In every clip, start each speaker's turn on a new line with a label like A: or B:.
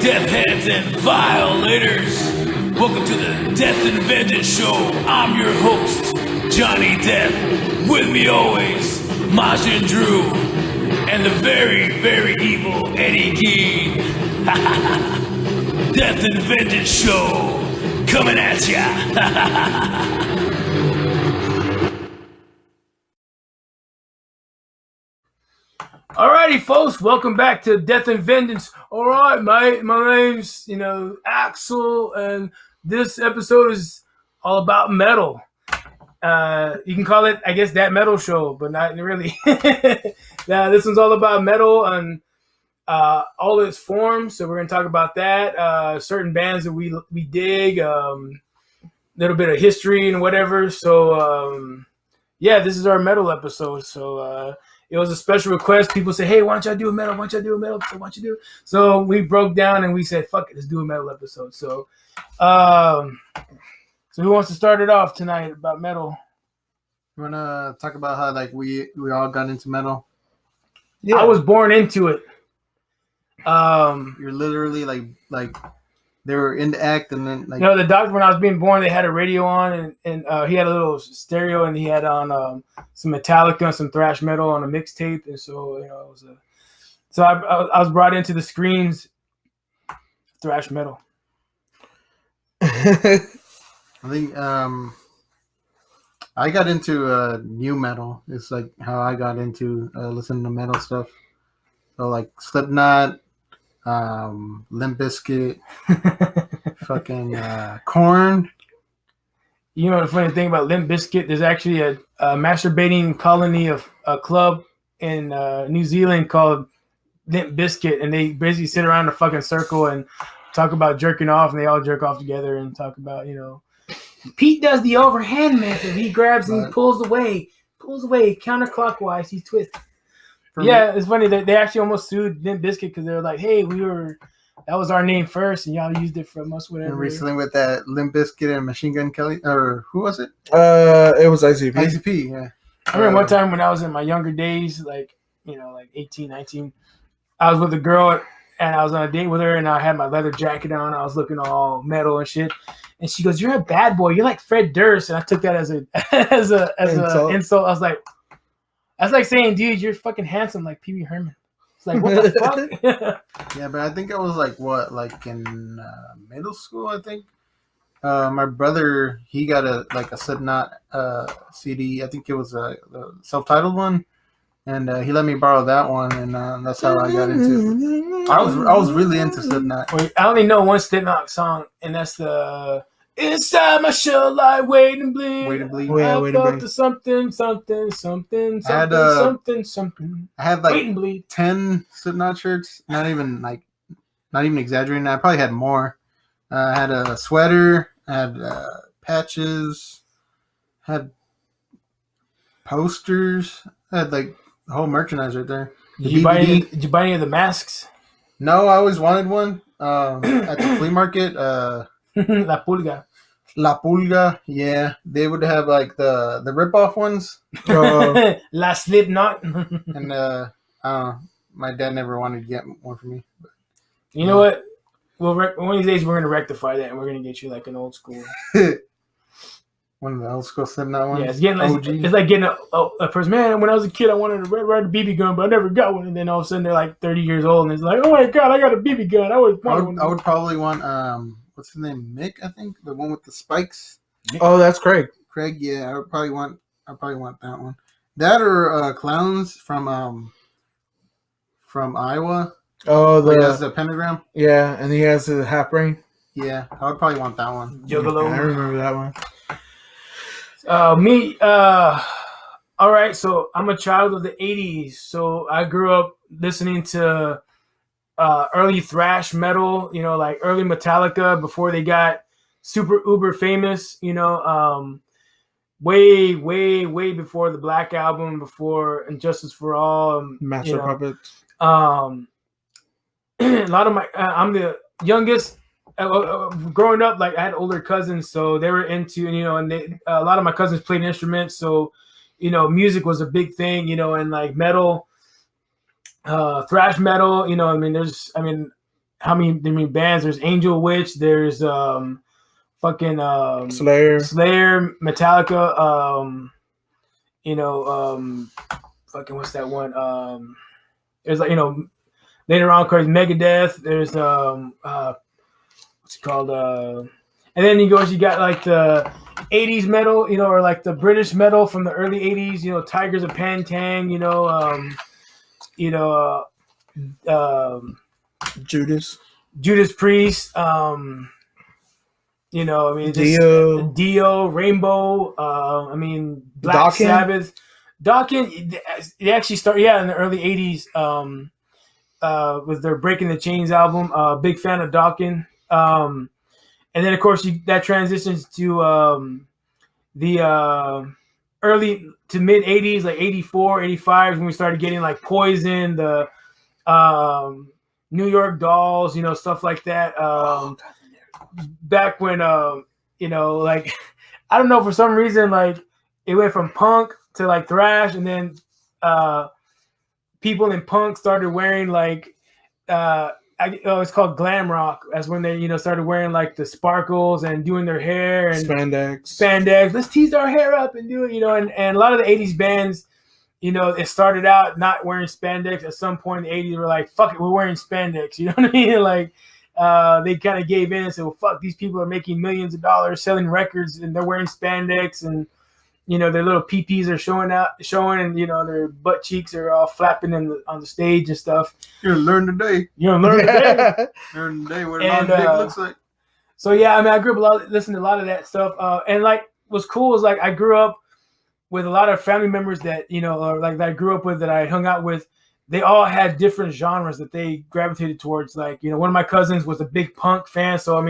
A: death heads and violators. Welcome to the Deth-N-Vengeance show. I'm your host, Jonny Deth. With me always, Majin Drew, and the very, very evil Eddie Gein. Deth-N-Vengeance show, coming at ya. Alrighty, folks, welcome back to Deth-N-Vengeance. Alright, mate, my name's, Axel, and this episode is all about metal. You can call it, I guess, that metal show, but not really. Now, this one's all about metal and all its forms, so we're going to talk about that. Certain bands that we dig, little bit of history and whatever. So, yeah, this is our metal episode, so... it was a special request. People say, hey, why don't y'all do a metal? Why don't y'all do a metal episode? Why don't you do it? So we broke down and we said, fuck it, let's do a metal episode. So who wants to start it off tonight about metal?
B: You want to talk about how, like, we all got into metal?
A: Yeah. I was born into it.
B: You're literally, like they were in the act and then, like...
A: the doctor, when I was being born, they had a radio on and he had a little stereo and he had on some Metallica and some thrash metal on a mixtape. And so, it was I was brought into the screams thrash metal.
B: I think I got into new metal. It's like how I got into listening to metal stuff. So, like, Slipknot, Limp Bizkit, fucking Korn.
A: You know the funny thing about Limp Bizkit? There's actually a masturbating colony of a club in New Zealand called Limp Bizkit, and they basically sit around in a fucking circle and talk about jerking off, and they all jerk off together and talk about, Pete does the overhand method. He grabs and he pulls away counterclockwise. He twists. It's funny that they actually almost sued Limp Bizkit because they were like, hey, that was our name first and y'all used it from us, whatever.
B: And recently with that Limp Bizkit and Machine Gun Kelly, or who was it?
C: It was ICP.
B: ICP, yeah.
A: I remember one time when I was in my younger days, like 18, 19, I was with a girl and I was on a date with her and I had my leather jacket on. I was looking all metal and shit. And she goes, you're a bad boy. You're like Fred Durst. And I took that as an insult. I was like, that's like saying, dude, you're fucking handsome like Pee Wee Herman. It's like, what the fuck?
B: Yeah, but I think I was like in middle school, I think. My brother, he got a Slipknot CD. I think it was the self-titled one. And he let me borrow that one, and that's how I got into it. I was really into Slipknot.
A: I only know one Slipknot song, and that's the... Inside my shell, I wait and bleed.
B: Wait and bleed.
A: I felt the something.
B: I had like 10 Slipknot shirts. Not even exaggerating. I probably had more. I had a sweater. I had patches. Had posters. I had like the whole merchandise right there.
A: Did you buy any of the masks?
B: No, I always wanted one. At the flea market. La Pulga, yeah. They would have like the rip-off ones.
A: La Slipknot.
B: And my dad never wanted to get one for me. But,
A: you know what? One of these days we're going to rectify that and we're going to get you like an old school.
B: One of the old school Slipknot ones?
A: Yeah, it's like getting a person, man, when I was a kid I wanted to ride a BB gun, but I never got one. And then all of a sudden they're like 30 years old and it's like, oh my God, I got a BB gun. I would
B: probably want... what's his name? Mick, I think, the one with the spikes.
C: Oh, that's Craig.
B: Craig, yeah, I probably want that one. That or Clowns from Iowa.
C: Oh,
B: he has the pentagram.
C: Yeah, and he has the half brain.
B: Yeah, I would probably want that one.
A: Juggalo.
C: I remember that
A: one. All right, so I'm a child of the 80s, so I grew up listening to early thrash metal, like early Metallica before they got super uber famous, way before the Black Album, before Injustice for All,
C: Master Puppets.
A: A lot of my I'm the youngest. Growing up, like I had older cousins, so they were into, and a lot of my cousins played instruments, so music was a big thing, and like metal. Thrash metal, how many bands? There's Angel Witch. There's fucking
C: Slayer,
A: Metallica. Fucking what's that one? There's like later on, crazy Megadeth. There's what's it called? And then you got like the 80s metal, or like the British metal from the early 80s, Tigers of Pantang,
C: Judas
A: Priest, Dio, Rainbow, Black
C: Dawkins?
A: Sabbath. Dawkins, they actually start, in the early 80s, with their Breaking the Chains album. Big fan of Dawkins. And then, of course, that transitions to the early to mid 80s, like 84, 85, when we started getting like Poison, the New York Dolls, stuff like that. Back when, like, I don't know, for some reason, like, it went from punk to like thrash, and then people in punk started wearing like, it's called glam rock. That's when they, started wearing like the sparkles and doing their hair and spandex. Let's tease our hair up and do it, and a lot of the 80s bands, it started out not wearing spandex. At some point in the 80s, we're like, fuck it, we're wearing spandex. You know what I mean? Like, they kind of gave in and said, well, fuck, these people are making millions of dollars selling records and they're wearing spandex, and their little peepees are showing, and their butt cheeks are all flapping on the stage and stuff.
B: You're gonna learn today.
A: Learn today.
B: Learn today what a long dick looks like.
A: So yeah, I grew up listening to a lot of that stuff. And like, what's cool is like I grew up with a lot of family members that or like that I grew up with, that I hung out with. They all had different genres that they gravitated towards. Like, one of my cousins was a big punk fan, so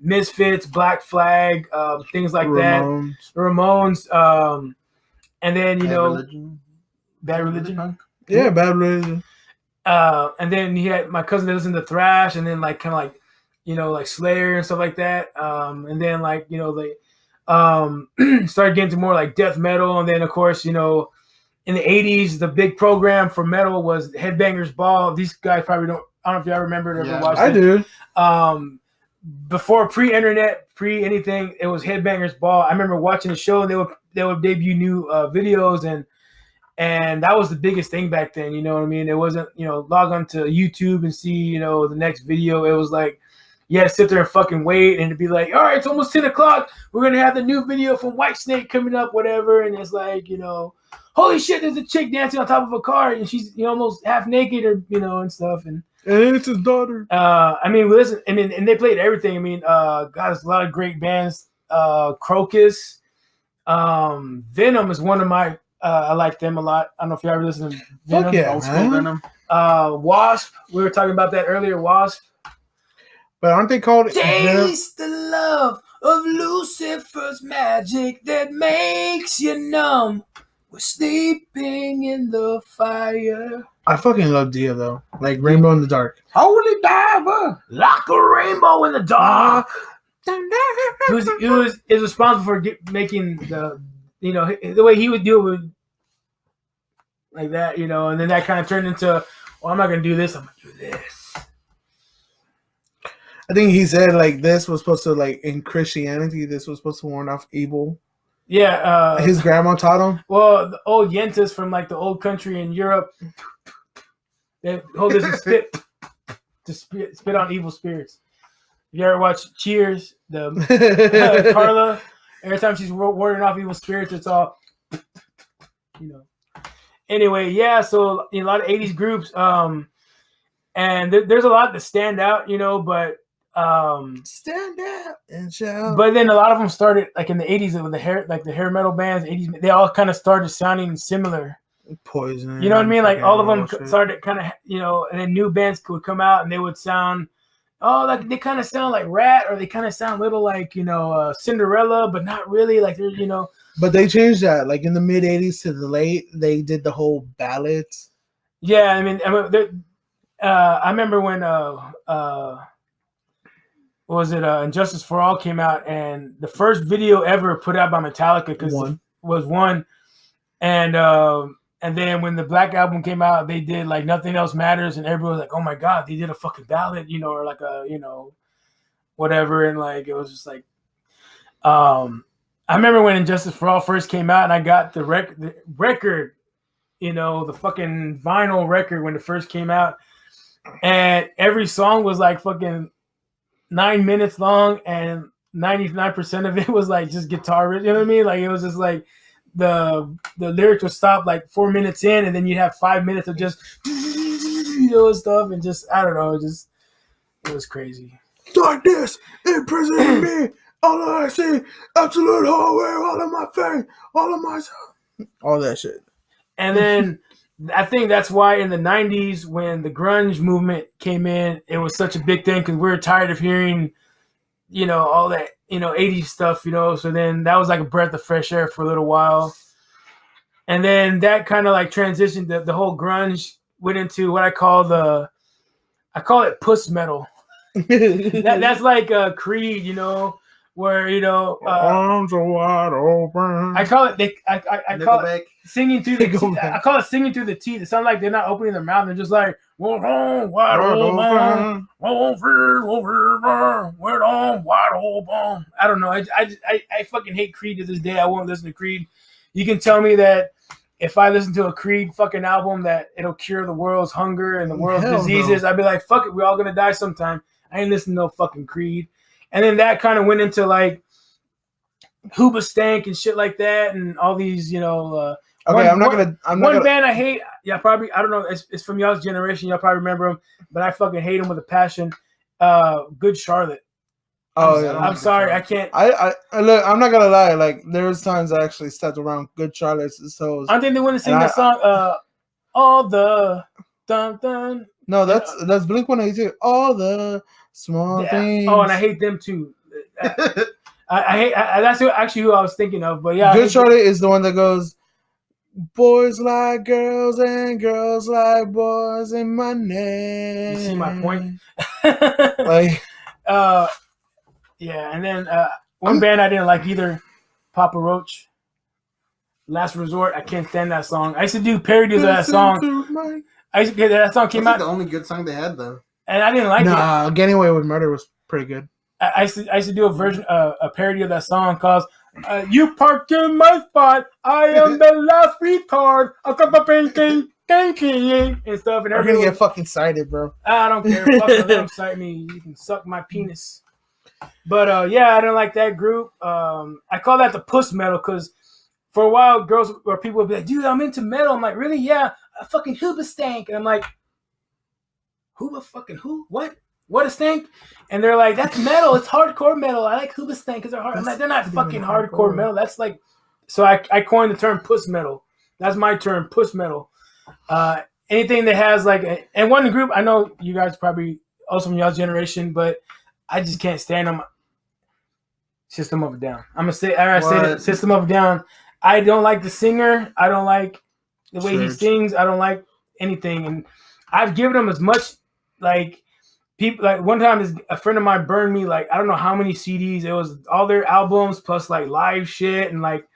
A: Misfits, Black Flag, things like
C: Ramones.
A: that. Ramones. And then,
B: Bad Religion?
C: Yeah, Bad Religion.
A: And then he had my cousin that listened to thrash, and then like kind of like, like Slayer and stuff like that. And then like, they started getting to more like death metal. And then of course, in the 80s, the big program for metal was Headbangers Ball. These guys probably don't, I don't know if y'all remember it or ever watched it.
C: I do.
A: Before pre-internet, pre-anything, it was Headbangers Ball. I remember watching the show, and they would debut new videos, and that was the biggest thing back then. You know what I mean? It wasn't, log on to YouTube and see, the next video. It was like, you had to sit there and fucking wait, and to be like, all right, it's almost 10 o'clock. We're going to have the new video from Whitesnake coming up, whatever. And it's like, holy shit, there's a chick dancing on top of a car, and she's almost half naked, or, and stuff. And
C: it's his daughter.
A: Listen, and they played everything. God, there's a lot of great bands. Crocus. Venom is one of my, I like them a lot. I don't know if you ever listen to Venom.
C: Fuck yeah,
B: Old school Venom.
A: Wasp. We were talking about that earlier, Wasp.
C: But aren't they called
A: Taste the love of Lucifer's magic that makes you numb. We're sleeping in the fire.
C: I fucking love Dia though. Like Rainbow in the Dark.
B: Holy diver!
A: Like a rainbow in the dark. He was responsible for making the, the way he would do it with, like that, and then that kind of turned into, well, I'm not going to do this, I'm going to do this.
C: I think he said like this was supposed to, like, in Christianity, this was supposed to warn off evil.
A: Yeah.
C: His grandma taught him.
A: Well, the old yentas from like the old country in Europe, they hold this and spit on evil spirits. You ever watch Cheers? The Carla, every time she's warding off evil spirits, it's all, Anyway, yeah. So a lot of 80s groups, and there's a lot that stand out, but
C: stand out and shout.
A: But then a lot of them started like in the 80s with the hair metal bands. 80s, they all kind of started sounding similar.
C: Poison.
A: You know what I mean? Like all of them started kind of, and then new bands would come out and they would sound, like they kind of sound like Rat, or they kind of sound a little like, Cinderella, but not really. Like they're,
C: But they changed that. Like in the mid 80s to the late, they did the whole ballads.
A: Yeah, I remember when Injustice for All came out, and the first video ever put out by Metallica was one, and And then when the Black Album came out, they did like Nothing Else Matters, and everybody was like, "Oh my god, they did a fucking ballad," or like a whatever, and like it was just like, I remember when Injustice for All first came out, and I got the record, the fucking vinyl record when it first came out, and every song was like fucking 9 minutes long, and 99% of it was like just guitar, you know what I mean? Like it was just like the lyrics would stop like 4 minutes in, and then you'd have 5 minutes of just stuff, and just I don't know, it was crazy.
C: Darkness imprisoning me. All I see, absolute horror, all of my face, all of my soul. All that shit.
A: And then I think that's why in the 90s, when the grunge movement came in, it was such a big thing because we were tired of hearing, all that, 80s stuff, So then that was like a breath of fresh air for a little while. And then that kind of like transitioned, the whole grunge went into what I call it puss metal. That's like Creed, where
C: arms are wide open.
A: I call it I call it singing through the teeth. I call it singing through the teeth. It sounds like they're not opening their mouth. They're just like wide open. I don't know. I fucking hate Creed to this day. I won't listen to Creed. You can tell me that if I listen to a Creed fucking album that it'll cure the world's hunger and the world's diseases, no. I'd be like, fuck it, we're all gonna die sometime. I ain't listening to no fucking Creed. And then that kind of went into like Hoobastank and shit like that, and all these,
C: okay, I'm not gonna.
A: Band I hate. Yeah, probably. I don't know. It's from y'all's generation. Y'all probably remember them, but I fucking hate them with a passion. Good Charlotte.
C: Oh yeah.
A: I'm sorry. I can't.
C: I look. I'm not gonna lie. Like there was times I actually stepped around Good Charlotte's toes.
A: I think they want to sing the song. All the dun dun.
C: No, that's Blink-182. All the small things.
A: Oh, and I hate them too. I hate. That's actually who I was thinking of. But yeah,
C: Good Charlotte is the one that goes, boys like girls and girls like boys in my name.
A: You see my point?
C: Like,
A: yeah. And then one band I didn't like either, Papa Roach. Last Resort. I can't stand that song. I used to do parodies of that song. That song came out.
B: The only good song they had though,
A: and I didn't like it.
C: Getting Away with Murder was pretty good.
A: I used to do a parody of that song called "You Parked in My Spot. I am the last retard. I'll come up and stuff." And
C: I'm gonna get fucking cited, bro.
A: I don't care. Fuck them. Let them cite me. You can suck my penis. But yeah, I didn't like that group. I call that the puss metal because for a while, girls or people would be like, "Dude, I'm into metal." I'm like, "Really? Yeah." A fucking Hoobastank. And I'm like, who? What a stank? And they're like, that's metal. It's hardcore metal. I like Hoobastank because they're hard. I'm like, they're not fucking hardcore metal. That's like, so I coined the term puss metal. That's my term, puss metal. Anything that has like, and one group, I know you guys probably also from y'all's generation, but I just can't stand them. System of a Down. I'm going to say, I say that, System of a Down. I don't like the singer. I don't like the way he sings. I don't like anything. And I've given him as much, like, people, like, one time a friend of mine burned me, like, I don't know how many CDs. It was all their albums plus, like, live shit and, like,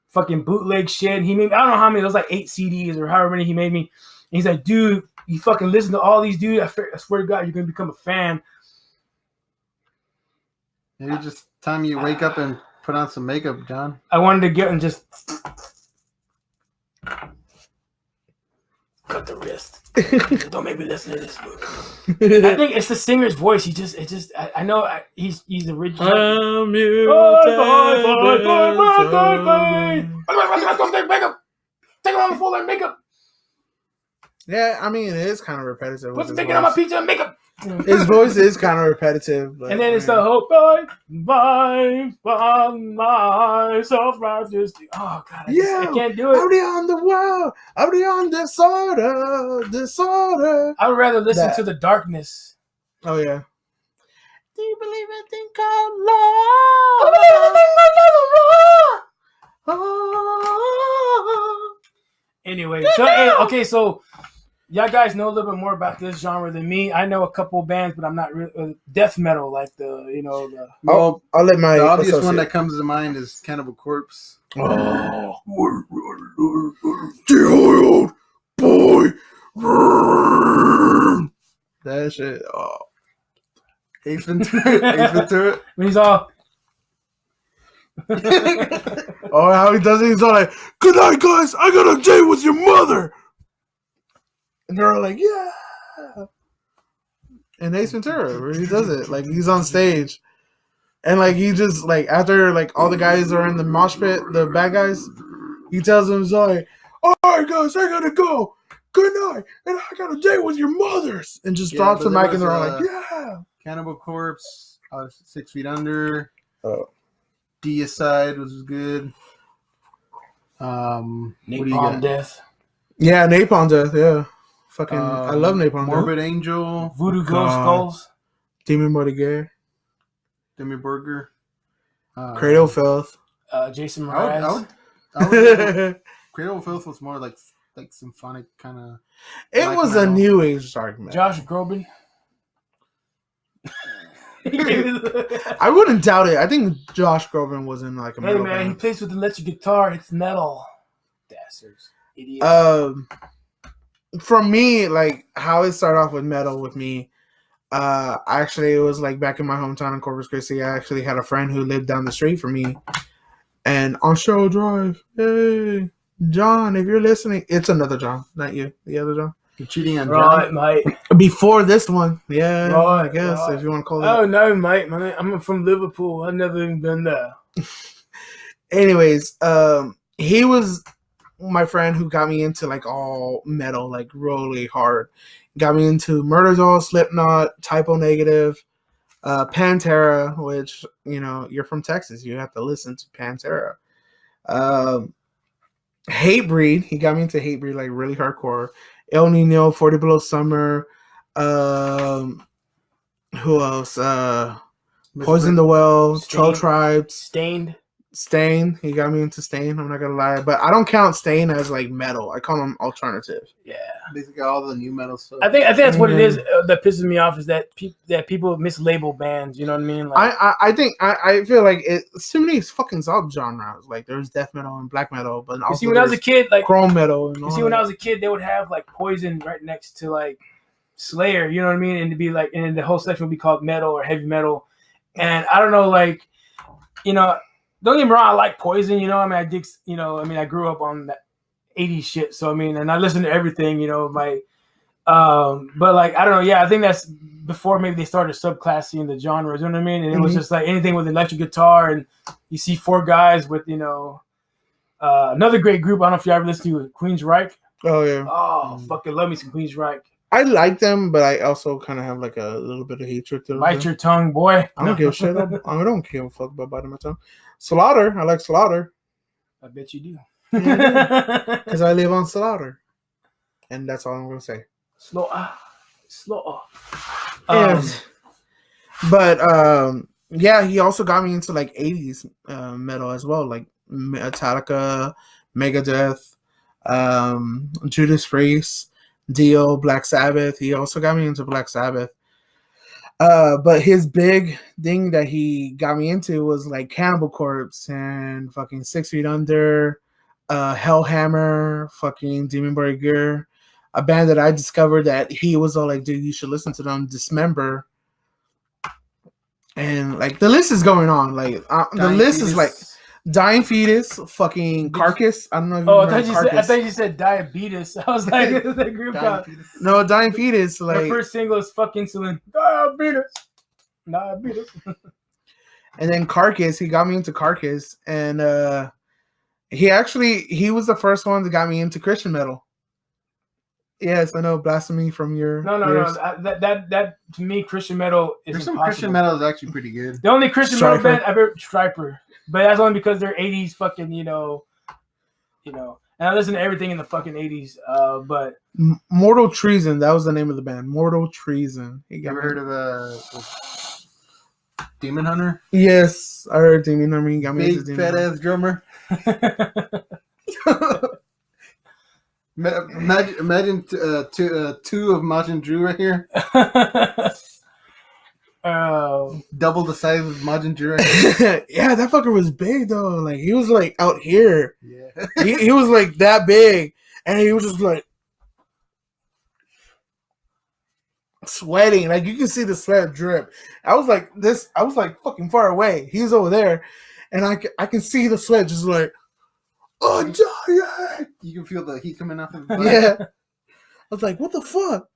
A: fucking bootleg shit. And he made, I don't know how many, it was like 8 CDs or however many he made me. And he's like, dude, you fucking listen to all these dudes. I swear to God, you're going to become a fan.
B: Maybe just time you wake up and put on some makeup, John.
A: I wanted to get and just cut the wrist. Don't make me listen to this movie. I think it's the singer's voice. I know he's original. Take it on the full length makeup.
C: Yeah, I mean, it is kind of repetitive.
A: Put the ticket on my pizza and makeup.
C: His voice is kind of repetitive. But,
A: and then it's the hope by my self-righteous. Oh, God. I can't do it.
C: I'll be on the world. I'll be on disorder.
A: I would rather listen to The Darkness.
C: Oh, yeah. Do you believe in thing called love?
A: Anyway, so y'all guys know a little bit more about this genre than me. I know a couple bands, but I'm not really death metal like the.
B: Well,
C: I'll let my
B: the obvious
C: associate.
B: one that comes to mind is Cannibal Corpse.
C: Oh, the old boy. That shit. Oh.
B: Ace Ventura.
A: When he's all.
C: Oh, how he does it? He's all like, "Good night, guys. I got a date with your mother." And they're all like, "Yeah." And Ace Ventura, where he does it, like he's on stage, and like he just like after like all the guys are in the mosh pit, the bad guys, he tells them, he's like, "All right, guys, I gotta go. Good night, and I got a date with your mothers." And just drops the mic, and they're all like, "Yeah."
B: Cannibal Corpse, 6 Feet Under.
C: Oh.
B: Deicide was good. What do you
A: Napalm
B: got?
A: Death.
C: Yeah, Napalm Death. Yeah, fucking, I love Napalm
B: Morbid
C: Death.
B: Angel.
A: Voodoo Ghost Skulls.
C: Demon Body Gay.
B: Demi Burger.
C: Cradle Filth.
A: Jason
B: I
A: Mraz.
B: would Cradle of Filth was more like symphonic kind of.
C: It
B: black
C: was
B: metal.
C: a new age dark metal.
A: Josh Groban.
C: I wouldn't doubt it. I think Josh Groban was in like a
A: Hey
C: metal
A: man, he
C: band.
A: plays with electric guitar. It's metal. Bastards. Idiots.
C: For me, like how it started off with metal with me, actually it was like back in my hometown in Corpus Christi. I actually had a friend who lived down the street from me, and on Cheryl Drive, hey John, if you're listening, it's another John, not you, the other John.
B: You're cheating on
A: Right,
B: John.
A: mate.
C: Before this one, yeah,
A: Right,
C: I guess
A: right.
C: if you want to call it.
A: Oh no, mate. I'm from Liverpool. I've never even been there.
C: Anyways, he was my friend who got me into like all metal, like really hard. Got me into Murder's Slipknot, Typo Negative, Pantera, which you're from Texas, you have to listen to Pantera. Hatebreed, he got me into Hatebreed like really hardcore. El Nino, 40 Below Summer. Who else? Poison the Well, Troll Tribes.
A: Stained.
C: He got me into Stain. I'm not gonna lie, but I don't count Stain as like metal. I call them alternative.
A: Yeah.
B: Basically, all the new metal stuff.
A: I think that's what it is that pisses me off is that people mislabel bands. You know what I mean? Like,
C: I feel like it's too many fucking subgenres. Like there's death metal and black metal, but also
A: when I was a kid, like
C: chrome metal.
A: When I was a kid, they would have like Poison right next to like Slayer. You know what I mean? And to be like, and the whole section would be called metal or heavy metal. And I don't know, like, don't get me wrong, I like Poison, I dig, I grew up on that 80s shit, so, and I listen to everything, but, like, I don't know, yeah, I think that's before maybe they started subclassing the genres, you know what I mean? And it was just, like, anything with electric guitar, and you see 4 guys with, another great group, I don't know if you ever listened to Queensryche.
C: Oh, yeah.
A: Oh, fucking love me some Queensryche.
C: I like them, but I also kind of have like a little bit of hatred to them.
A: Bite your tongue, boy.
C: I don't give a shit. I don't give a fuck about biting my tongue. Slaughter. I like Slaughter.
A: I bet you do.
C: Because I live on Slaughter. And that's all I'm going to say.
A: Slaughter.
C: Yeah, he also got me into like 80s metal as well. Like Metallica, Megadeth, Judas Priest, Dio, Black Sabbath. He also got me into Black Sabbath. But his big thing that he got me into was like Cannibal Corpse and fucking 6 Feet Under, Hellhammer, fucking Demon Burger, a band that I discovered that he was all like, dude, you should listen to them, Dismember. And like the list is going on. Like the list is like Dying Fetus, fucking Carcass. I don't know if you
A: I thought you said Diabetes. I was like, that group got...
C: No, Dying Fetus. Like
A: their first single is "Fuck Insulin." Diabetes.
C: And then Carcass, he got me into Carcass, and he was the first one that got me into Christian metal. Yes, I know, blasphemy from your
A: No. That to me, Christian metal is impossible.
B: Christian metal is actually pretty good.
A: The only Christian metal band I've ever Striper, but that's only because they're 80s fucking, and I listen to everything in the fucking 80s. But
C: Mortal Treason, that was the name of the band. Mortal Treason.
B: You ever heard of Demon Hunter?
C: Yes, I heard Demon Hunter. He got me into
B: Big
C: Demon
B: fat ass drummer. Imagine two of Majin Drew right here. Double the size of Majin Drew right here.
C: Yeah, that fucker was big though. Like he was like out here.
B: Yeah.
C: He was like that big, and he was just like sweating. Like you can see the sweat drip. I was like this. I was like fucking far away. He was over there, and I can see the sweat just like. Oh, giant!
B: You can feel the heat coming off his butt.
C: Yeah. I was like, what the fuck?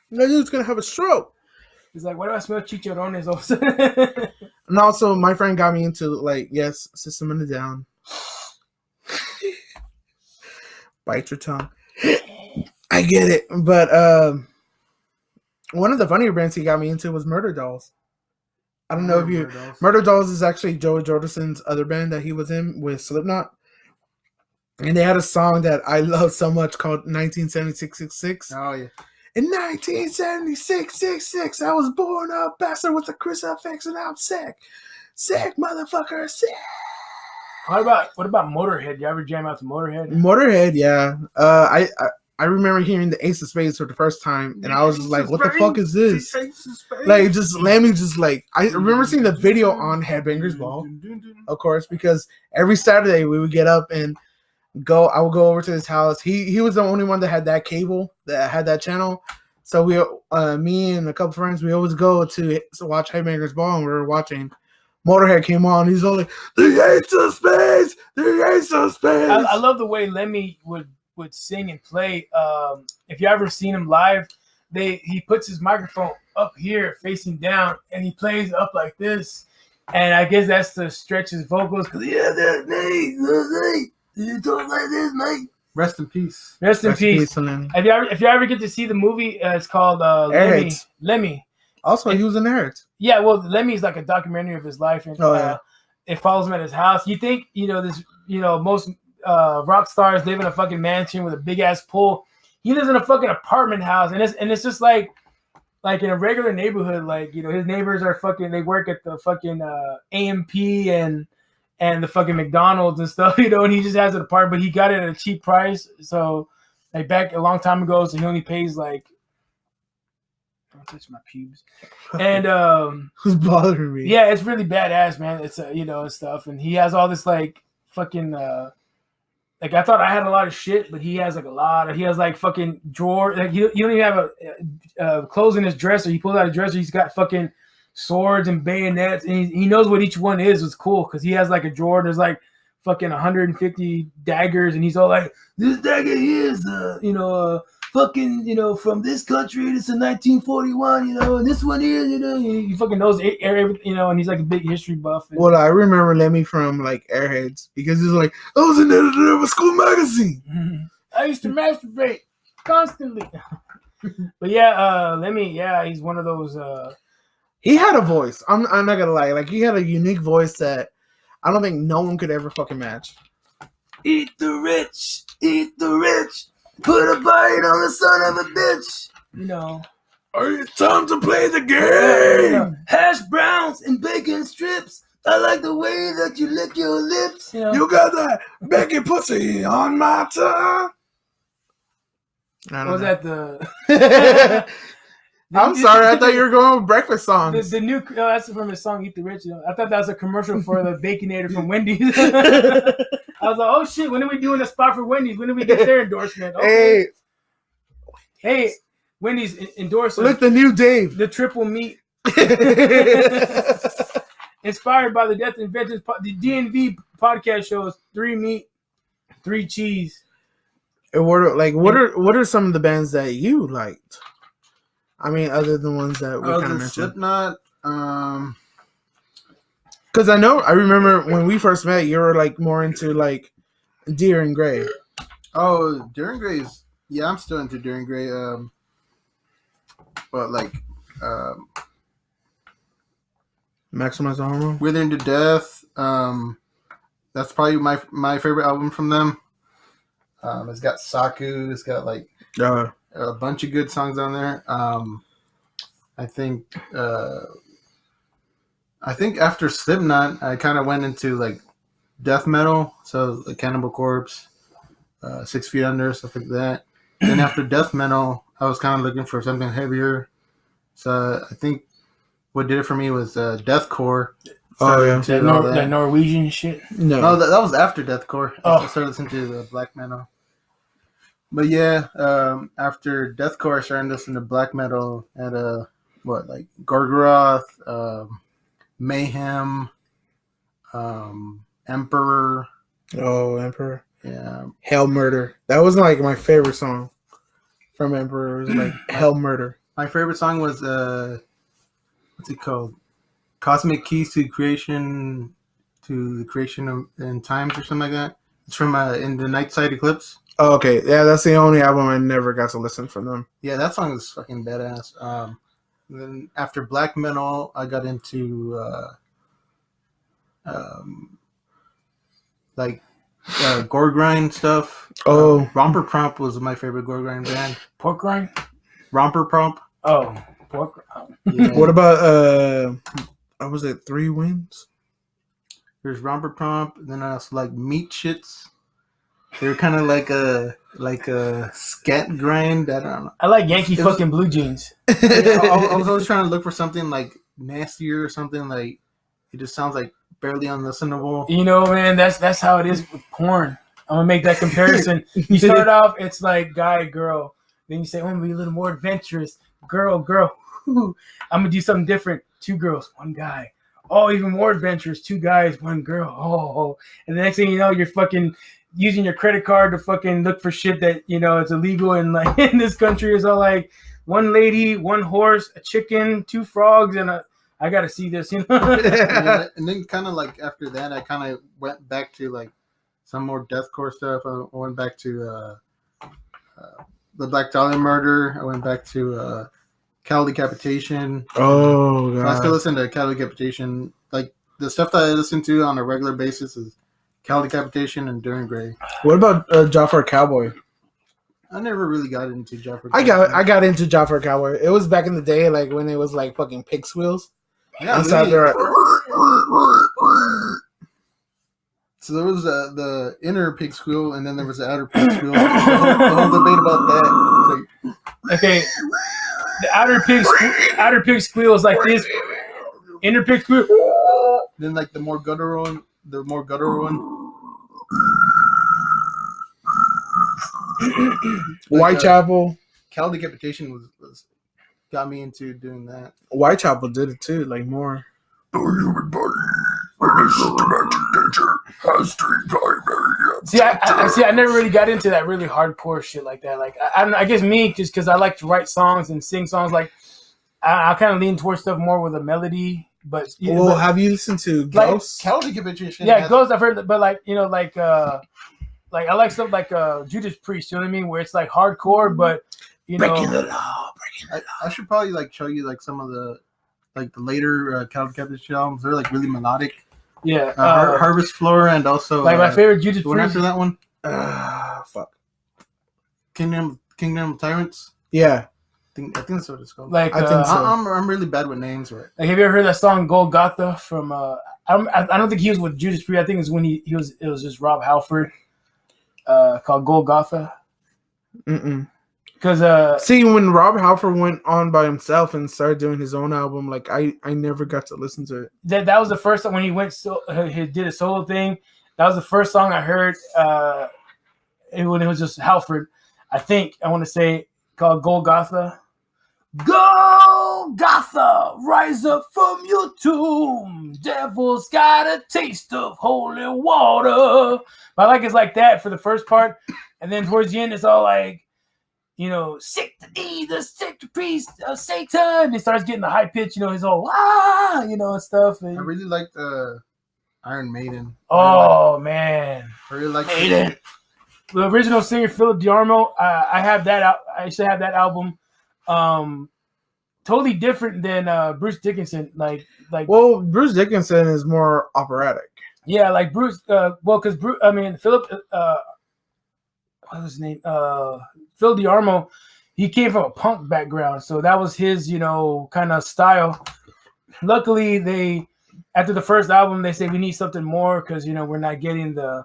C: That dude's gonna have a stroke.
A: He's like, why do I smell chicharrones all of a sudden?
C: And also, my friend got me into, like, yes, System in the Down. Bite your tongue. I get it. But one of the funnier bands he got me into was Murder Dolls. I don't know if you... Murder Dolls is actually Joey Jordison's other band that he was in with Slipknot. And they had a song that I love so much called 1976-66.
B: Oh, yeah.
C: In 1976-66, I was born a bastard with a crucifix and I'm sick. Sick, motherfucker, sick.
A: What about Motorhead? You ever jam out to Motorhead?
C: Motorhead, yeah. I remember hearing the Ace of Spades for the first time, and I was just like, what the fuck is this? Like, just let me just like... I remember seeing the video on Headbangers Ball, of course, because every Saturday we would get up and I would go over to his house. He was the only one that had that cable, that had that channel. So me and a couple friends, we always go to watch Headbangers Ball, and we were watching. Motorhead came on. He's only the Ace of Spades, the Ace of Spades.
A: I love the way Lemmy would sing and play. If you ever seen him live, he puts his microphone up here facing down, and he plays up like this. And I guess that's to stretch his vocals. Yeah, that's me. You talk like this, mate.
B: Rest in peace.
A: Rest in peace. If you ever get to see the movie, it's called Lemmy.
C: Also, he was in Airheads.
A: Yeah, well, Lemmy's like a documentary of his life, and it follows him at his house. You think most rock stars live in a fucking mansion with a big ass pool. He lives in a fucking apartment house, and it's just like in a regular neighborhood. Like his neighbors are fucking. They work at the fucking AMP and the fucking McDonald's and stuff, and he just has an apartment, but he got it at a cheap price. So, like back a long time ago, so he only pays like, don't touch my pubes. And
C: who's bothering me?
A: Yeah, it's really badass, man. It's and stuff, and he has all this like fucking like I thought I had a lot of shit, but he has like a lot of. He has like fucking drawer. Like you don't even have a clothes in his dresser. He pulls out a dresser. He's got fucking swords and bayonets, and he knows what each one is. It's cool because he has like a drawer. There's like fucking 150 daggers, and he's all like, "This dagger here is fucking from this country. It's in 1941, and this one here, he fucking knows everything, and he's like a big history buff."
C: Well, I remember Lemmy from like Airheads because he's like, I was an editor of a school magazine.
A: Mm-hmm. I used to masturbate constantly. But yeah, Lemmy, yeah, he's one of those.
C: He had a voice. I'm not gonna lie. Like he had a unique voice that I don't think no one could ever fucking match.
A: Eat the rich, put a bite on the son of a bitch.
C: It's time to play the game.
A: Hash browns and bacon strips. I like the way that you lick your lips.
C: You got that bacon pussy on my tongue.
A: Was that the?
C: I'm sorry, I thought you were going with breakfast songs.
A: The new, that's from his song "Eat the Rich." I thought that was a commercial for the Baconator from Wendy's. I was like, "Oh shit! When are we doing a spot for Wendy's? When do we get their endorsement?" Okay. Hey, Wendy's endorsement.
C: Look, the new Dave,
A: the triple meat, inspired by the Deth-N-Vengeance. The DNV podcast shows 3 meat, 3 cheese.
C: And what are some of the bands that you liked? I mean, other than ones that we kind of mentioned.
B: Slipknot.
C: Because I remember when we first met, you were like more into like Deer and Grey.
B: Oh, Deer and Grey is I'm still into Deer and Grey. But like,
C: Maximize the Hormone.
B: Withering to Death. That's probably my favorite album from them. It's got Saku. It's got like a bunch of good songs on there. I think after Slipknot, I kind of went into like death metal, so like Cannibal Corpse, 6 Feet Under, stuff like that. Then after death metal, I was kind of looking for something heavier. So I think what did it for me was deathcore.
C: Oh, yeah.
A: That Norwegian shit.
B: No, that was after deathcore.
A: Oh.
B: I started listening to the black metal. But yeah, after deathcore, I started listening to black metal at like Gorgoroth, Mayhem, Emperor.
C: Oh, Emperor.
B: Yeah.
C: Hell Murder. That was like my favorite song from Emperor. It was like Hell Murder.
B: My favorite song was what's it called? Cosmic Keys to the Creation of and Times or something like that. It's from In the Night Side Eclipse.
C: Oh, okay. Yeah, that's the only album I never got to listen from them.
B: Yeah, that song is fucking badass. Then after black metal, I got into like gore grind stuff.
C: Oh,
B: Romper Prompt was my favorite gore grind band.
A: Pork rind?
B: Romper Prompt.
A: Oh, pork.
C: yeah. What about what was it? 3 Winds?
B: There's Romper Prompt. Then I also like Meat Shits. They're kind of like a scat grind. I don't know.
A: I like Yankee fucking Blue Jeans.
B: I was always trying to look for something like nastier or something like it just sounds like barely unlistenable.
A: You know, man, that's how it is with porn. I'm gonna make that comparison. You start off, it's like guy, girl. Then you say, I'm gonna be a little more adventurous. Girl. I'm gonna do something different. 2 girls, 1 guy. Oh, even more adventurous. 2 guys, 1 girl. Oh. And the next thing you know, you're fucking using your credit card to fucking look for shit that, you know, it's illegal and like in this country. It's all like 1 lady, 1 horse, a chicken, 2 frogs, and I gotta see this, you know.
B: Yeah, and then kind of like after that, I kind of went back to like some more deathcore stuff. I went back to the Black Dahlia Murder. I went back to Cattle Decapitation.
C: Oh, God.
B: So I still listen to Cattle Decapitation. Like the stuff that I listen to on a regular basis is Cattle Decapitation and Duran Gray.
C: What about Jafar Cowboy?
B: I never really got into Jafar.
C: I got into Jafar Cowboy. It was back in the day, like when it was like fucking pig squeals.
B: Yeah,
C: So there.
B: So there was the inner pig squeal, and then there was the outer pig squeal. The whole debate about that. Like,
A: Okay, the outer pig squeal is like this. Inner pig squeal.
B: then like the more guttural one.
C: Whitechapel.
B: Cattle Decapitation was got me into doing that.
C: Whitechapel did it too, like more.
D: The human body, in a systematic nature, has 3 primary
A: See, I never really got into that really hardcore shit like that. Like, I don't know, I guess me, just because I like to write songs and sing songs, like, I kind of lean towards stuff more with a melody. But
C: Well, have you listened to
A: Like,
C: Ghosts?
B: Cattle Decapitation.
A: yeah, Ghost, I've heard, but like, you know, like I like stuff like Judas Priest, you know what I mean? Where it's like hardcore, but, you know.
C: Breaking the law.
B: I should probably like show you like some of the later Cattle Decapitation albums. They're like really melodic.
A: Yeah.
B: Harvest Flora and also
A: like my favorite Judas
B: the one
A: Priest.
B: after that one.
C: Fuck.
B: Kingdom of Tyrants.
C: Yeah.
B: I think that's what it's called.
A: Like,
C: I think so.
B: I'm really bad with names, but
A: like, have you ever heard that song Golgotha from? I don't think he was with Judas Priest. I think it's when he was. It was just Rob Halford, called Golgotha. Because
C: See, when Rob Halford went on by himself and started doing his own album, like I never got to listen to it.
A: that was the first time when he went. He did a solo thing. That was the first song I heard. When it was just Halford, I want to say called Golgotha. Golgotha, rise up from your tomb. Devil's got a taste of holy water. But I like it's like that for the first part, and then towards the end, it's all like, you know, sick to thee, the sick priest of Satan. It starts getting the high pitch, you know, his whole you know, and stuff. And,
B: I really liked Iron Maiden.
A: Man,
B: I really liked
A: Maiden. The original singer Philip DiArmo, I have that out. I should have that album. Totally different than Bruce Dickinson. Like
C: Well, Bruce Dickinson is more operatic.
A: yeah, like Bruce. Because Bruce, Philip. What was his name? Phil DiArmo. He came from a punk background, so that was his, you know, kind of style. Luckily, after the first album, they said we need something more because, you know, we're not getting the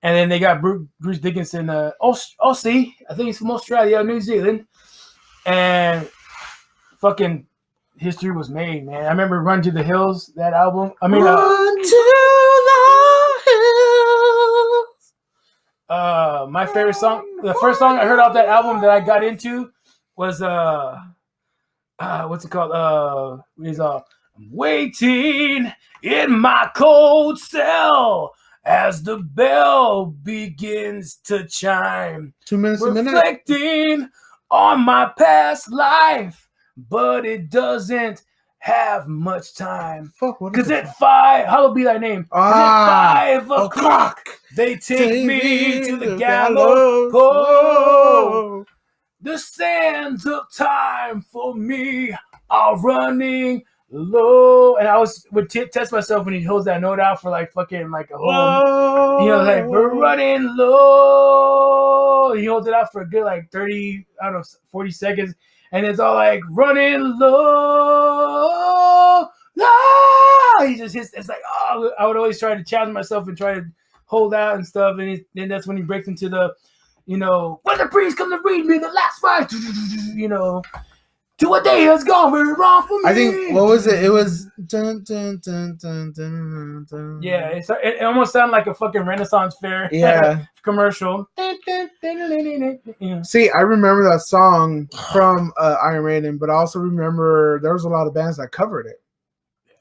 A: And then they got Bruce Dickinson, Aussie. I think he's from Australia, New Zealand. And fucking history was made, man. I remember Run to the Hills, that album. I mean,
C: Run to the hills.
A: my favorite song, the first song I heard off that album that I got into was what's it called? I'm waiting in my cold cell as the bell begins to chime.
C: 2 minutes a minute.
A: Reflecting on my past life, but it doesn't have much time.
C: Fuck, what is
A: Cause
C: it?
A: at 5, hallowed be thy name. 'Cause at 5 o'clock, they take me to the gallows pole. The sands of time for me are running low. And I would test myself when he holds that note out for like fucking like a whole, you know, like we're running low. He holds it out for a good like 30, I don't know, 40 seconds. And it's all like running low. No, he just hits. It's like, oh, I would always try to challenge myself and try to hold out and stuff. And then that's when he breaks into the, you know, when the priest come to read me the last fight, you know, to a day has gone very wrong for me.
C: I think, what was it? It was dun, dun, dun, dun, dun, dun.
A: Yeah, it almost sounded like a fucking Renaissance fair commercial. Yeah.
C: See, I remember that song from Iron Maiden, but I also remember there was a lot of bands that covered it,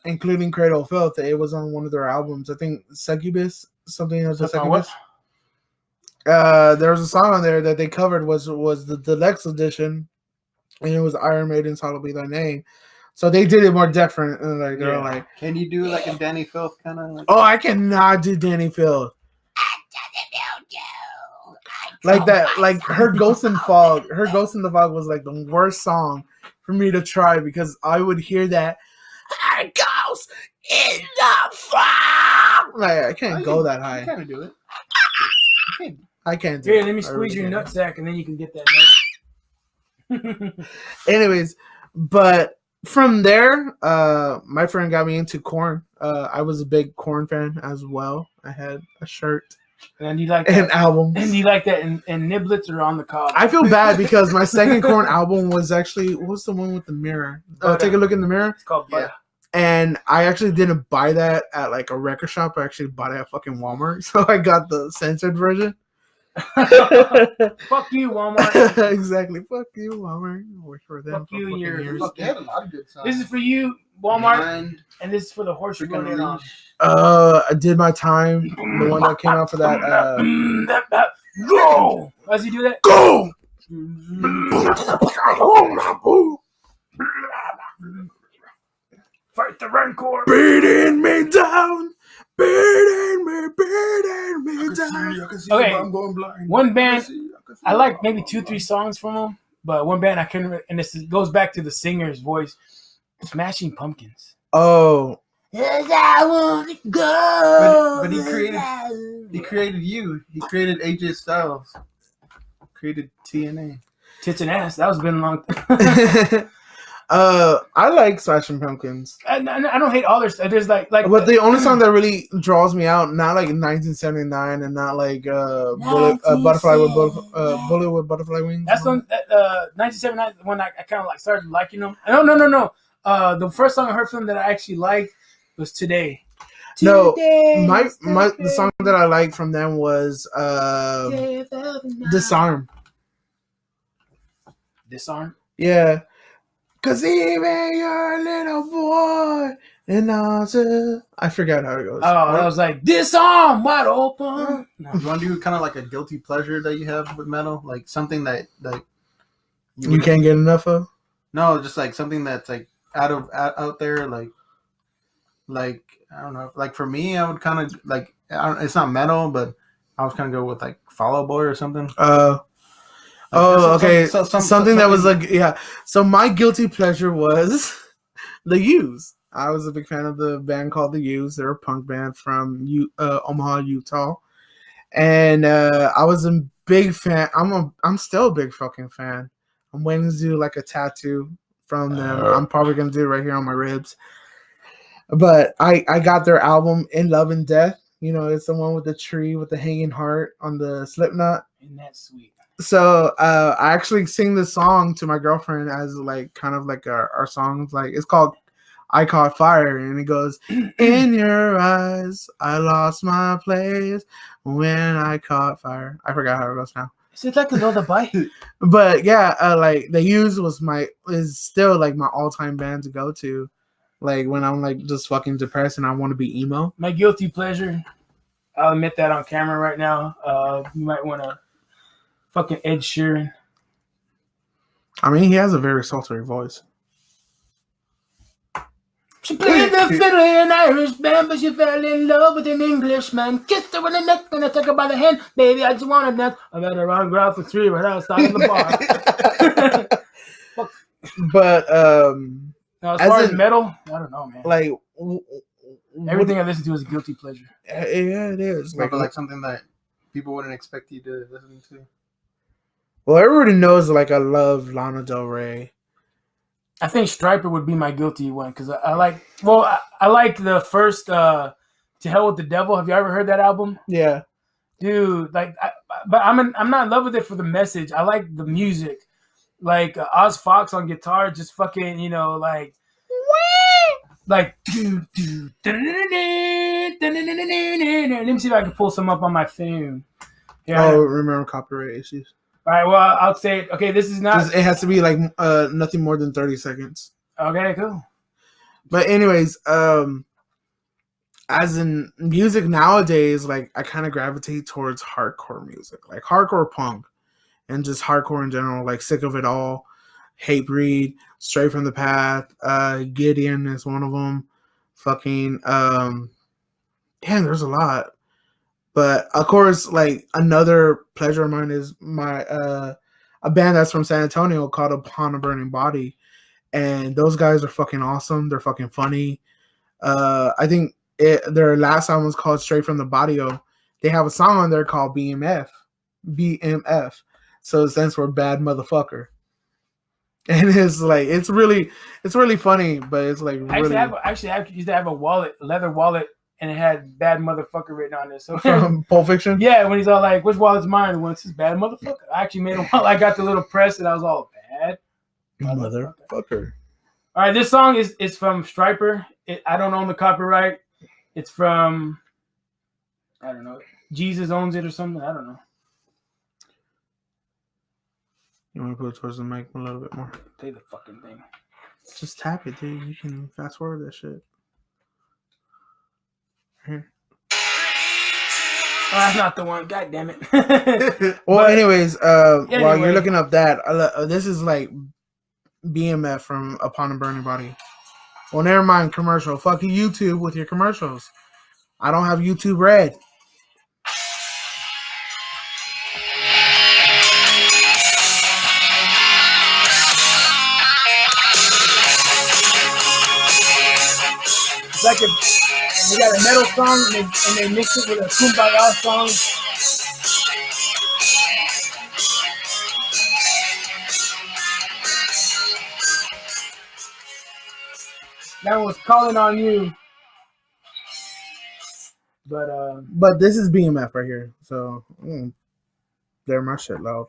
C: including Cradle of Filth. It was on one of their albums. I think Succubus, something else. Succubus. There was a song on there that they covered was the deluxe edition, and it was Iron Maiden's "Hallowed Be Thy Name." So they did it more different, and like they're like,
B: can you do like a Danny Filth kind of? Like,
C: oh, I cannot do Danny Filth. Like that, like her Ghost in Fog. Her Ghost in the Fog was like the worst song for me to try because I would hear that her Ghost in the Fog. Like I can't go that high.
B: I kind of do it.
C: I can't do
A: Here,
C: it.
A: let me
C: I
A: squeeze
C: really
A: your
C: can't.
A: nutsack and then you can get that note.
C: Anyways, but from there, my friend got me into Korn. I was a big Korn fan as well. I had a shirt
A: And you like
C: and
A: that,
C: albums.
A: and you like that and niblets are on the cob.
C: I feel bad because my second Korn album was actually, what was the one with the mirror? Take a look in the mirror.
A: It's called Butter.
C: And I actually didn't buy that at like a record shop. I actually bought it at fucking Walmart. So I got the censored version.
A: Fuck you, Walmart.
C: Exactly. Fuck you, Walmart. Work for them.
A: Fuck
C: for
A: you and
C: fucking
A: your
C: years.
B: They have a lot of good songs.
A: This is for you, Walmart,
B: Mind,
A: and this is for the horse you're going in on.
C: I did my time. The one that came out for that.
A: Go! How does he do that?
C: Go!
A: Fight the Rancor.
C: Beating me down. Beating me down.
D: I can see
A: Okay.
D: but I'm going blind.
A: One band,
D: I can see,
A: I like maybe 2-3 songs from them, but one band I couldn't, and this goes back to the singer's voice. Smashing Pumpkins.
C: Oh.
A: Yes, I want to go.
B: But he created you. He created AJ Styles. Created TNA.
A: Tits and ass. That was been a long time.
C: I like Smashing Pumpkins.
A: I don't hate all their stuff. There's like
C: But the only song that really draws me out, not like 1979 and not like Bullet with Butterfly Wings.
A: that's one. 1979, the one I kind of like started liking them. No. The first song I heard from them that I actually liked was Today.
C: No,
A: Today's
C: the song that I liked from them was Disarm.
A: Disarm.
C: Yeah. Cause even your little boy and also I forgot how it goes.
A: Oh, I was like Disarm, wide open. No.
B: You want to do kind of like a guilty pleasure that you have with metal? Like something that
C: You can't get enough of?
B: No, just like something that's like out there, like I don't know. Like for me, I would kind of like it's not metal, but I was kind of go with like Fall Out Boy or something.
C: Okay.
B: Something
C: Something that was like, yeah. So my guilty pleasure was The Used. I was a big fan of the band called The Used. They're a punk band from Omaha, Utah, and I was a big fan. I'm still a big fucking fan. I'm waiting to do like a tattoo from them. I'm probably gonna do it right here on my ribs. But I got their album In Love and Death. You know, it's the one with the tree with the hanging heart on the Slipknot.
A: Isn't that sweet?
C: So I actually sing this song to my girlfriend as like kind of like our songs. Like it's called "I Caught Fire," and it goes, "In your eyes, I lost my place when I caught fire." I forgot how it goes now.
A: Is it like a lullaby?
C: But yeah, like The Used is still like my all-time band to go to. Like when I'm like just fucking depressed and I want to be emo.
A: My guilty pleasure. I'll admit that on camera right now. You might want to fucking Ed Sheeran.
C: I mean, he has a very sultry voice.
A: She played the fiddle in an Irish band, but she fell in love with an Englishman. Kissed her in the neck and I took her by the hand. Baby, I just wanted that. I let her on ground for 3 right outside of the bar.
C: But
A: now, as far as metal, I don't know, man.
C: Like
A: everything I listen to is a guilty pleasure.
C: Yeah, it is.
B: Like something that people wouldn't expect you to listen to.
C: Well, everybody knows like I love Lana Del Rey.
A: I think Striper would be my guilty one because I like the first To Hell with the Devil. Have you ever heard that album?
C: Yeah,
A: dude. Like, but I'm not in love with it for the message. I like the music, like Oz Fox on guitar, just fucking, you know, like Let me see if I can pull some up on my phone.
C: Yeah. Oh, remember copyright issues.
A: All right, well, I'll say, okay, this is not...
C: It has to be, like, nothing more than 30 seconds.
A: Okay, cool.
C: But anyways, as in music nowadays, like, I kind of gravitate towards hardcore music. Like, hardcore punk. And just hardcore in general. Like, Sick of It All, Hatebreed, Straight from the Path, Gideon is one of them. Fucking, damn, there's a lot. But of course, like another pleasure of mine is my a band that's from San Antonio called Upon a Burning Body, and those guys are fucking awesome. They're fucking funny. I think their last album was called Straight from the Barrio. They have a song on there called BMF, so it stands for Bad Motherfucker. And it's like it's really funny, but it's like really.
A: I used to have a leather wallet. And it had "Bad Motherfucker" written on it. So
C: from Pulp Fiction?
A: Yeah, when he's all like, "Which wallet's mine?" When it says "Bad Motherfucker," I actually made a wallet. I got the little press, and I was all bad
C: motherfucker.
A: All right, this song is from Striper. I don't own the copyright. It's from, I don't know, Jesus owns it or something. I don't know.
C: You want to put it towards the mic a little bit more?
A: Play the fucking thing.
C: Just tap it, dude. You can fast forward that shit. Here.
A: Oh, that's not the one. God damn it.
C: Well, anyways, while you're looking up that, this is like BMF from Upon a Burning Body. Well, never mind commercial. Fuck you, YouTube, with your commercials. I don't have YouTube Red.
A: It's like they got a metal song and they mix it with a Kumbaya song. That was Calling on You.
C: But this is BMF right here. So they're my shit loud.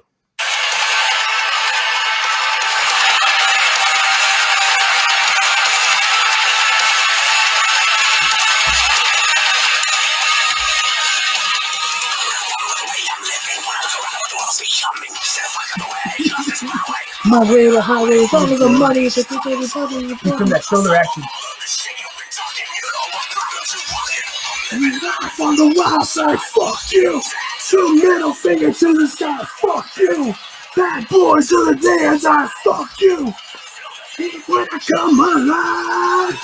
A: My way to highway is only the money. It's from that shoulder action. On the wild side, fuck you. 2 middle finger to the sky, fuck you. Bad boys to the dance, I fuck you. When I come alive.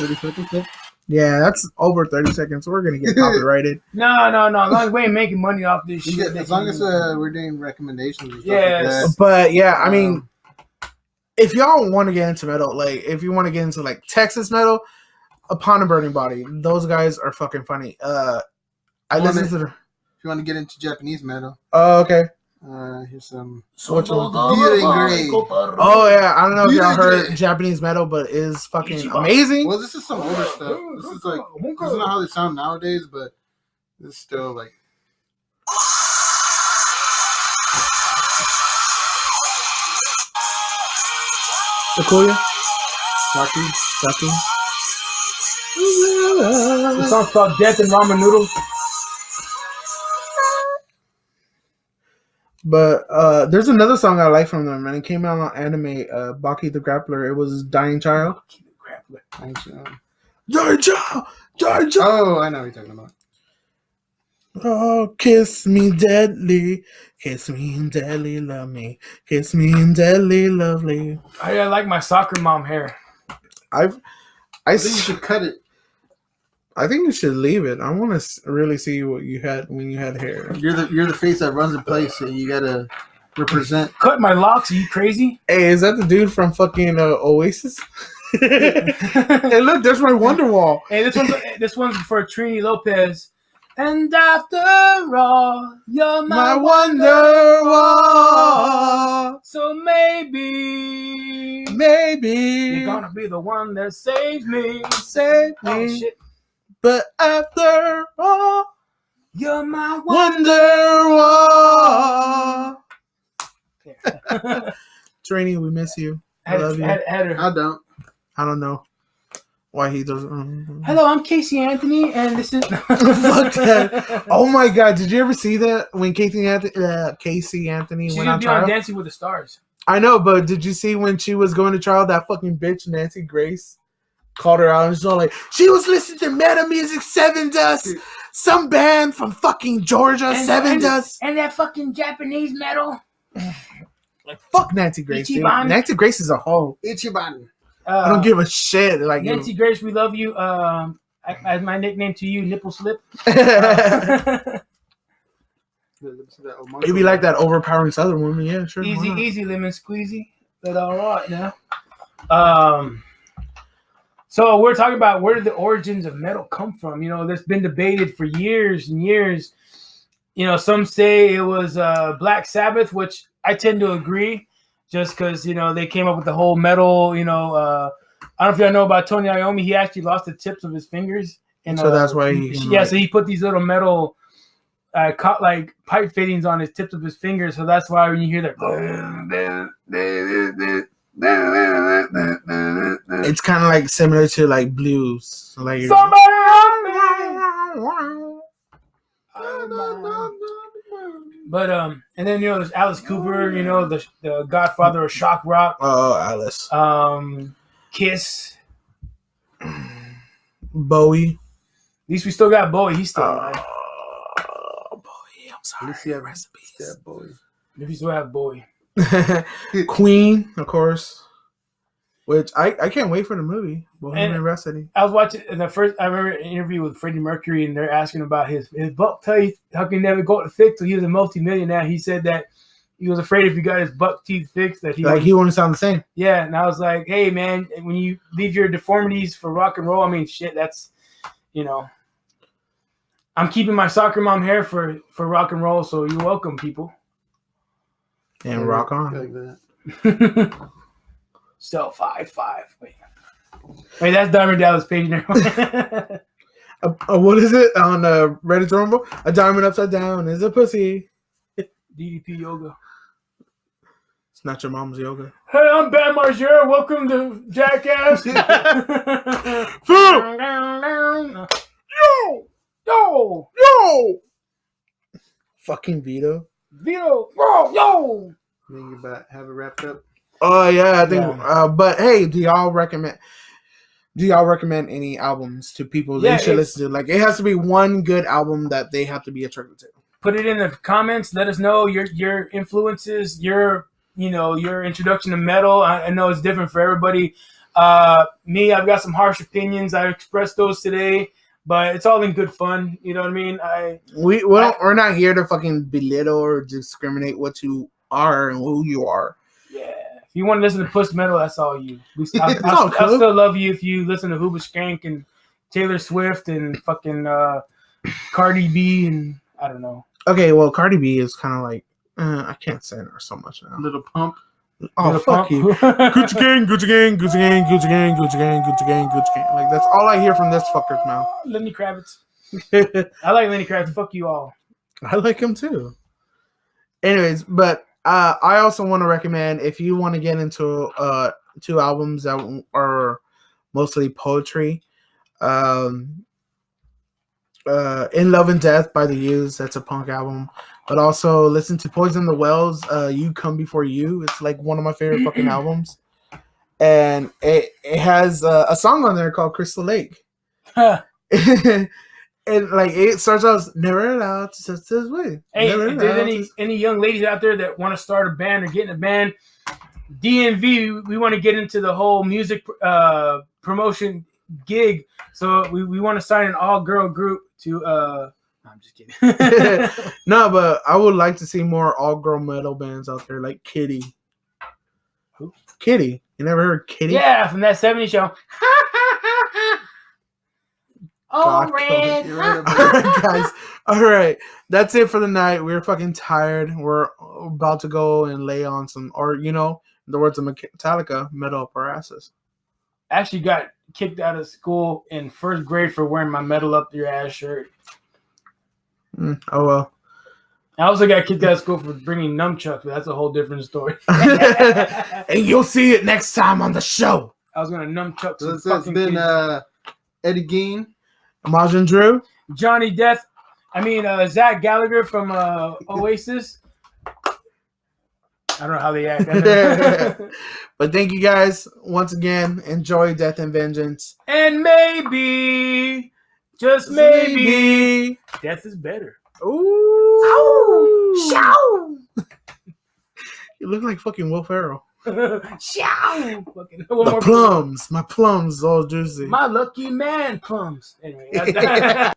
C: Yeah, that's over 30 seconds. So we're gonna get copyrighted.
A: No. As long as we ain't making money off this shit.
B: As long as we're doing recommendations. And stuff
A: yes.
B: like that.
C: But yeah, I mean, if y'all want to get into metal, like if you want to get into like Texas metal, Upon a Burning Body, those guys are fucking funny. I listen to.
B: If you want to get into Japanese metal.
C: Oh, okay.
B: Here's some.
C: Which one?
B: Oh
C: yeah, I don't know if y'all heard Japanese metal, but it is fucking amazing.
B: Well, this is some older stuff. This is not how they sound nowadays, but It's still like.
C: Sequoia?
B: Saki.
C: Saki?
A: The song's called Death and Ramen Noodles.
C: But there's another song I like from them, and it came out on anime, Baki the Grappler. It was Dying Child. Dying Child! Dying Child!
B: Oh, I know what you're talking about.
C: Oh, kiss me deadly, love me, kiss me deadly, lovely.
A: I like my soccer mom hair.
B: I think you should cut it.
C: I think you should leave it. I want to really see what you had when you had hair.
B: You're the face that runs the place, and you gotta represent.
A: Cut my locks? Are you crazy?
C: Hey, is that the dude from fucking Oasis? Hey, look, there's my Wonderwall.
A: Hey, this one's for Trini Lopez. And after all, you're my
C: Wonderwall.
A: So maybe you're gonna be the one that saves me.
C: Save
A: Oh
C: me.
A: shit!
C: But after all,
A: You're my
C: Wonderwall. Trini, we miss you. I love you.
A: Had her.
B: I don't.
C: I don't know why he doesn't.
A: Hello, I'm Casey Anthony, and this is.
C: Fuck that. Oh my god, did you ever see that when Casey Anthony
A: She's
C: went
A: gonna
C: on
A: be on
C: trial?
A: Dancing with the Stars.
C: I know, but did you see when she was going to trial, that fucking bitch Nancy Grace called her out and she's all like, she was listening to Meta Music 7 Dust, some band from fucking Georgia, 7 Dust.
A: And that fucking Japanese metal.
C: Like, fuck Nancy Grace, dude.
A: Ichiban.
C: Nancy Grace is a hoe.
B: Ichiban.
C: I don't give a shit. Like
A: Nancy Grace, we love you. As my nickname to you, Nipple Slip.
C: Maybe like that overpowering Southern woman. Yeah, sure. why not?
A: Easy, lemon squeezy. But all right now. So we're talking about where did the origins of metal come from? You know, that's been debated for years and years. You know, some say it was Black Sabbath, which I tend to agree, just because, you know, they came up with the whole metal, you know, I don't know if y'all know about Tony Iommi. He actually lost the tips of his fingers. And,
C: So that's why he...
A: so he put these little metal like pipe fittings on his tips of his fingers. So that's why when you hear that...
C: It's kind of like similar to like blues. Like
A: Somebody help me! But and then, you know, there's Alice Cooper, you know, the godfather of shock rock.
C: Oh, Alice.
A: Kiss.
C: Bowie.
A: At least we still got Bowie. He's still alive.
C: Bowie. I'm sorry.
B: At least you have
C: Recipes.
B: that boy.
A: If we still have Bowie.
C: Queen, of course. Which I can't wait for the movie. Bohemian Rhapsody.
A: I was watching I remember an interview with Freddie Mercury, and they're asking about his buck teeth. How can he never go to fix till he was a multi-millionaire? He said that he was afraid if he got his buck teeth fixed that he
C: wouldn't sound the same.
A: Yeah, and I was like, hey man, when you leave your deformities for rock and roll, I mean shit, that's, you know, I'm keeping my soccer mom hair for rock and roll, so you're welcome, people.
C: And rock on.
B: Like that.
A: Still 5'5". Wait, that's Diamond Dallas Page now.
C: What is it on Reddit Rumble? A diamond upside down is a pussy.
A: DDP yoga.
C: It's not your mom's yoga.
A: Hey, I'm Bam Margera. Welcome to Jackass. Yo.
C: Fucking Vito.
A: Vito. Yo.
B: Think about have it wrapped up.
C: Oh yeah, I think.
A: Yeah.
C: But hey, do y'all recommend any albums to people they should listen to? Like, it has to be one good album that they have to be attracted to.
A: Put it in the comments. Let us know your influences, your introduction to metal. I know it's different for everybody. Me, I've got some harsh opinions. I expressed those today, but it's all in good fun. You know what I mean?
C: We're not here to fucking belittle or discriminate what you are and who you are.
A: Yeah. If you want to listen to puss metal, that's all you.
C: I'll
A: still love you if you listen to Hooba Skank and Taylor Swift and fucking Cardi B and I don't know.
C: Okay, well, Cardi B is kind of like I can't stand her so much now.
B: Little Pump.
C: Oh,
A: Little
C: fuck
A: Pump.
C: you. Gucci gang, Gucci gang, Gucci gang, Gucci gang, Gucci gang, Gucci gang, Gucci gang. Like, that's all I hear from this fucker's mouth.
A: Lenny Kravitz. I like Lenny Kravitz. Fuck you all.
C: I like him too. Anyways, but I also want to recommend if you want to get into 2 albums that are mostly poetry. In Love and Death by The Used, that's a punk album. But also listen to Poison the Wells, You Come Before You. It's like one of my favorite fucking albums. And it has a song on there called Crystal Lake. And like it starts out never allowed to touch this way.
A: Hey, if there's any young ladies out there that want to start a band or get in a band, DNV, we want to get into the whole music promotion gig. So we want to sign an all-girl group to no, I'm just kidding.
C: No, but I would like to see more all-girl metal bands out there like Kitty.
A: Who?
C: Kitty. You never heard Kitty?
A: Yeah, from that 70s show. Oh, red.
C: All right, guys. All right. That's it for the night. We're fucking tired. We're about to go and lay on some, or, you know, in the words of Metallica, metal up our asses.
A: Actually got kicked out of school in 1st grade for wearing my metal up your ass shirt.
C: Oh, well.
A: I also got kicked out of school for bringing nunchucks, but that's a whole different story.
C: And you'll see it next time on the show.
A: I was going to nunchuck some
B: So it's
A: fucking
B: been
A: kids.
B: Eddie Gein,
C: Majin Drew.
A: Jonny Deth. Zach Gallagher from Oasis. I don't know how they act.
C: But thank you guys once again. Enjoy Deth-N-Vengeance.
A: And maybe, just maybe, death is better.
C: Ooh.
A: Ow! Show!
C: You look like fucking Will Ferrell.
A: Show! Fucking,
C: The plums. My plums all juicy.
A: My lucky man plums. Anyway.